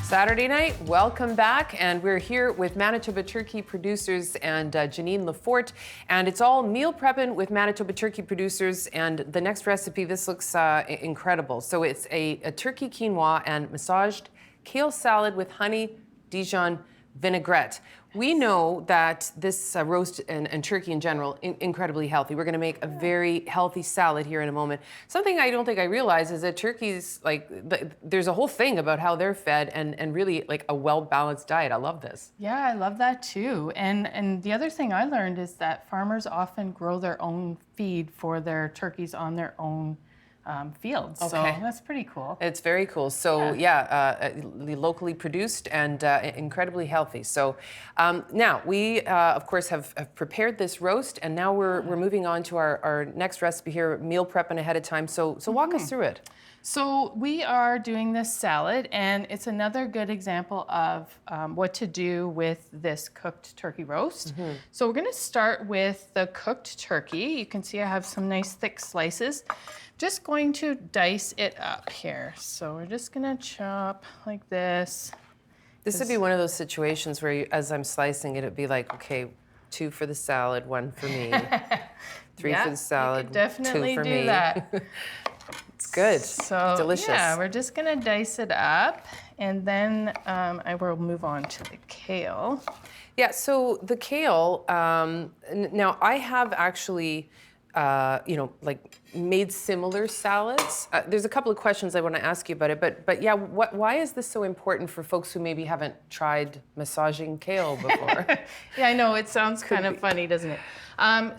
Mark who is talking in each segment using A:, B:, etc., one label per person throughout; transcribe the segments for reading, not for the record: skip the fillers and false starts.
A: Saturday night, welcome back, and we're here with Manitoba turkey producers and Janine Lafort, and it's all meal prepping with Manitoba turkey producers. And the next recipe, this looks incredible. So it's a turkey quinoa and massaged kale salad with honey Dijon vinaigrette. We know that this roast and turkey in general, incredibly healthy. We're gonna make a very healthy salad here in a moment. Something I don't think I realized is that turkeys, there's a whole thing about how they're fed and really like a well-balanced diet. I love this.
B: Yeah, I love that too. And the other thing I learned is that farmers often grow their own feed for their turkeys on their own fields. Okay. So that's pretty cool.
A: It's very cool. So locally produced and incredibly healthy. So now we, of course, have prepared this roast, and now we're moving on to our next recipe here, meal prepping ahead of time. So walk us through it.
B: So we are doing this salad, and it's another good example of what to do with this cooked turkey roast. So we're gonna start with the cooked turkey. You can see I have some nice thick slices. Just going to dice it up here. So we're just gonna chop like this.
A: This would be one of those situations where as I'm slicing it, it'd be like, okay, 2 for the salad, 1 for me. 3 for the salad, 2 for me.
B: Definitely do that.
A: It's good.
B: So
A: delicious.
B: Yeah, we're just gonna dice it up, and then I will move on to the kale.
A: Yeah. So the kale. Now I have actually, made similar salads. There's a couple of questions I want to ask you about it, but yeah, why is this so important for folks who maybe haven't tried massaging kale before?
B: Yeah, I know, it sounds kind of funny, doesn't it?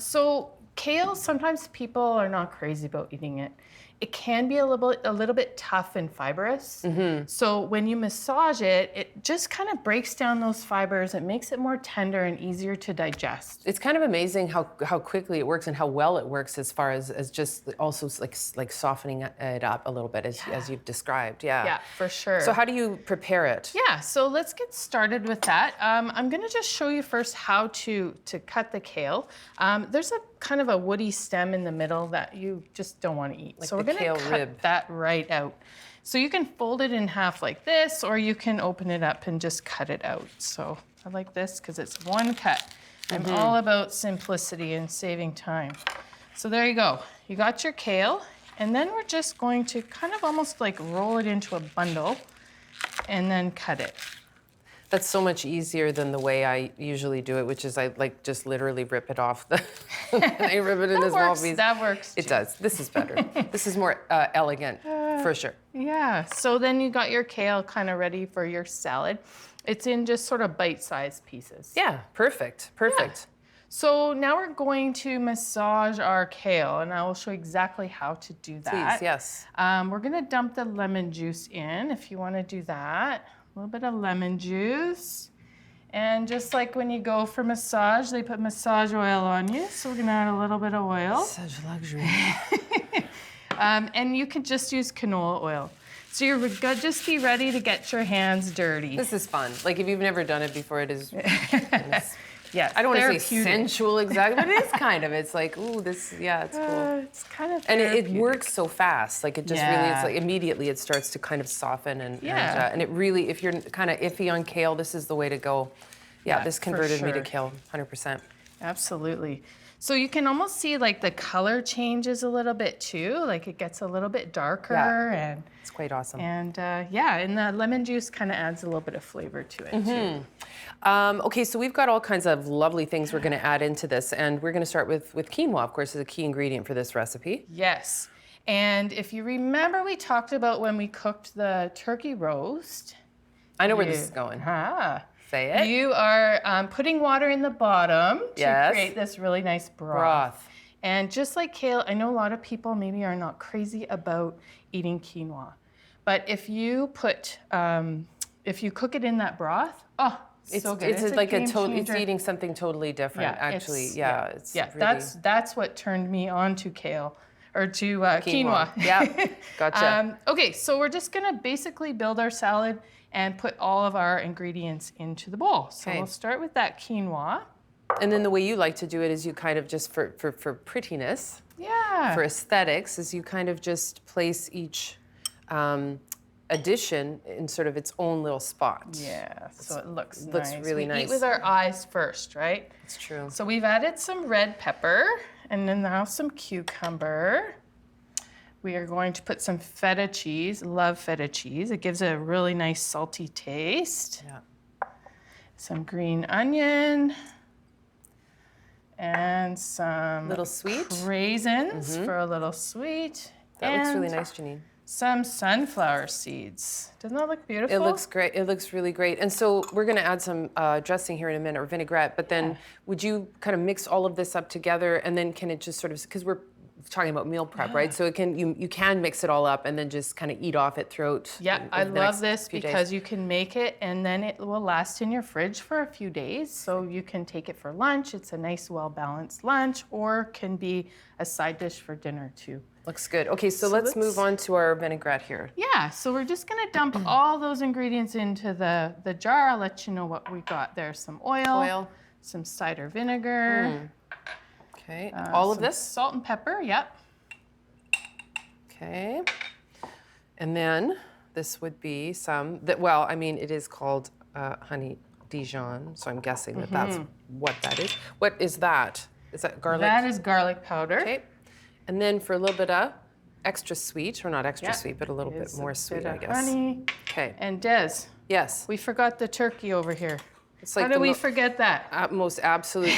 B: So kale, sometimes people are not crazy about eating it. It can be a little bit tough and fibrous. So when you massage it, it just kind of breaks down those fibers. It makes it more tender and easier to digest.
A: It's kind of amazing how quickly it works and how well it works as far as just also like softening it up a little bit as you've described. Yeah.
B: Yeah, for sure.
A: So how do you prepare it?
B: Yeah, so let's get started with that. I'm gonna just show you first how to cut the kale. There's a kind of a woody stem in the middle that you just don't want to eat.
A: Like
B: so we're gonna cut that right out. So you can fold it in half like this, or you can open it up and just cut it out. So I like this because it's one cut. I'm all about simplicity and saving time. So there you go. You got your kale, and then we're just going to kind of almost like roll it into a bundle and then cut it.
A: That's so much easier than the way I usually do it, which is I just literally rip it off. I rip it into small pieces.
B: That works.
A: It does. This is better. This is more elegant, for sure.
B: Yeah. So then you got your kale kind of ready for your salad. It's in just sort of bite-sized pieces.
A: Yeah. Perfect. Perfect.
B: Yeah. So now we're going to massage our kale, and I will show you exactly how to do that.
A: Please, yes.
B: We're gonna dump the lemon juice in if you want to do that. A little bit of lemon juice. And just like when you go for massage, they put massage oil on you. So we're gonna add a little bit of oil.
A: Such luxury.
B: And you can just use canola oil. So you're gonna just be ready to get your hands dirty.
A: This is fun. Like if you've never done it before, it is.
B: Yeah,
A: I don't want to say sensual exactly, but it is kind of. It's like, ooh, this, yeah, it's cool.
B: It's kind of
A: and it works so fast. Like it just really, it's like immediately it starts to kind of soften and it really, if you're kind of iffy on kale, this is the way to go. Yeah, this converted me to kale, 100%.
B: Absolutely. So you can almost see like the color changes a little bit too. Like it gets a little bit darker and
A: it's quite awesome.
B: And and the lemon juice kind of adds a little bit of flavor to it too.
A: Okay, so we've got all kinds of lovely things we're going to add into this, and we're going to start with quinoa, of course, is a key ingredient for this recipe.
B: Yes, and if you remember, we talked about when we cooked the turkey roast.
A: I know where this is going. Say it.
B: You are putting water in the bottom to create this really nice broth. And just like kale, I know a lot of people maybe are not crazy about eating quinoa, but if you put, if you cook it in that broth, it's so good.
A: It's like it's eating something totally different. Actually, it's really...
B: that's what turned me on to kale. Or to quinoa.
A: Yeah, gotcha.
B: Okay, so we're just gonna basically build our salad and put all of our ingredients into the bowl. So we'll start with that quinoa.
A: And then the way you like to do it is you kind of just for prettiness, for aesthetics, is you kind of just place each addition in sort of its own little spot.
B: Yeah, so it looks
A: looks
B: nice.
A: really
B: we
A: nice.
B: eat with our eyes first, right?
A: It's true.
B: So we've added some red pepper and then now some cucumber. We are going to put some feta cheese. Love feta cheese. It gives a really nice salty taste.
A: Yeah.
B: Some green onion and some
A: Little sweet.
B: raisins for a little sweet.
A: That looks really
B: and
A: nice, Janine.
B: some sunflower seeds. Doesn't that look beautiful?
A: It looks great. It looks really great. And so we're going to add some dressing here in a minute, or vinaigrette. But then would you kind of mix all of this up together, and then can it just sort of, because we're talking about meal prep, right? So it can you can mix it all up and then just kind of eat off it throughout.
B: Yeah,
A: the
B: I
A: next
B: love this
A: few
B: because
A: days.
B: you can make it and then it will last in your fridge for a few days. So you can take it for lunch. It's a nice, well-balanced lunch, or can be a side dish for dinner too.
A: Looks good. Okay, so let's move on to our vinaigrette here.
B: Yeah, so we're just gonna dump all those ingredients into the jar. I'll let you know what we got there. Some oil, some cider vinegar.
A: Okay, all of
B: some
A: this.
B: salt and pepper, yep.
A: Okay, and then this would be some that. Well, I mean, it is called honey Dijon, so I'm guessing that that's what that is. What is that? Is that garlic?
B: That is garlic powder.
A: Okay, and then for a little bit of extra sweet, or not extra
B: Yep.
A: sweet, but a little bit
B: Is
A: more
B: a
A: sweet,
B: bit
A: I
B: of
A: guess.
B: Honey.
A: Okay.
B: And Des,
A: Yes.
B: we forgot the turkey over here.
A: It's
B: How
A: like
B: did
A: the
B: we forget that?
A: most absolute.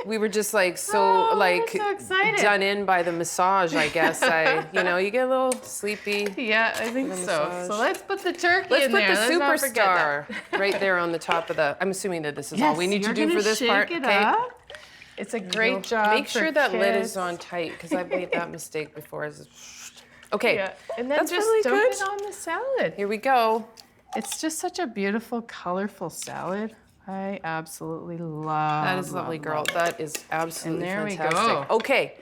A: We were just like so
B: Oh, we're
A: like
B: so excited.
A: done in by the massage, I guess. You get a little sleepy.
B: Yeah, I think so.
A: massage.
B: So let's put the turkey
A: Let's
B: in
A: put
B: there.
A: the
B: Let's not forget that.
A: superstar right there on the top of the. I'm assuming that this is all we need to
B: you're
A: do
B: gonna
A: for this
B: shake
A: part.
B: it
A: Okay.
B: up. It's a great job.
A: Make
B: for
A: sure that lid
B: kids.
A: is on tight because I've made that mistake before. Okay.
B: Yeah, and then
A: That's
B: just
A: really
B: dump
A: good.
B: it on the salad.
A: Here we go.
B: It's just such a beautiful, colorful salad. I absolutely love.
A: That is lovely, girl. That is absolutely
B: And there we
A: fantastic.
B: go.
A: Okay,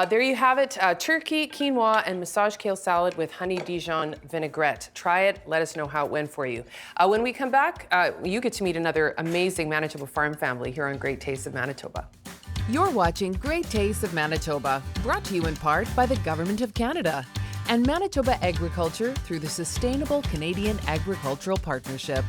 A: there you have it. Turkey, quinoa, and massage kale salad with honey Dijon vinaigrette. Try it. Let us know how it went for you. When we come back, you get to meet another amazing Manitoba farm family here on Great Tastes of Manitoba.
C: You're watching Great Tastes of Manitoba, brought to you in part by the Government of Canada and Manitoba Agriculture through the Sustainable Canadian Agricultural Partnership.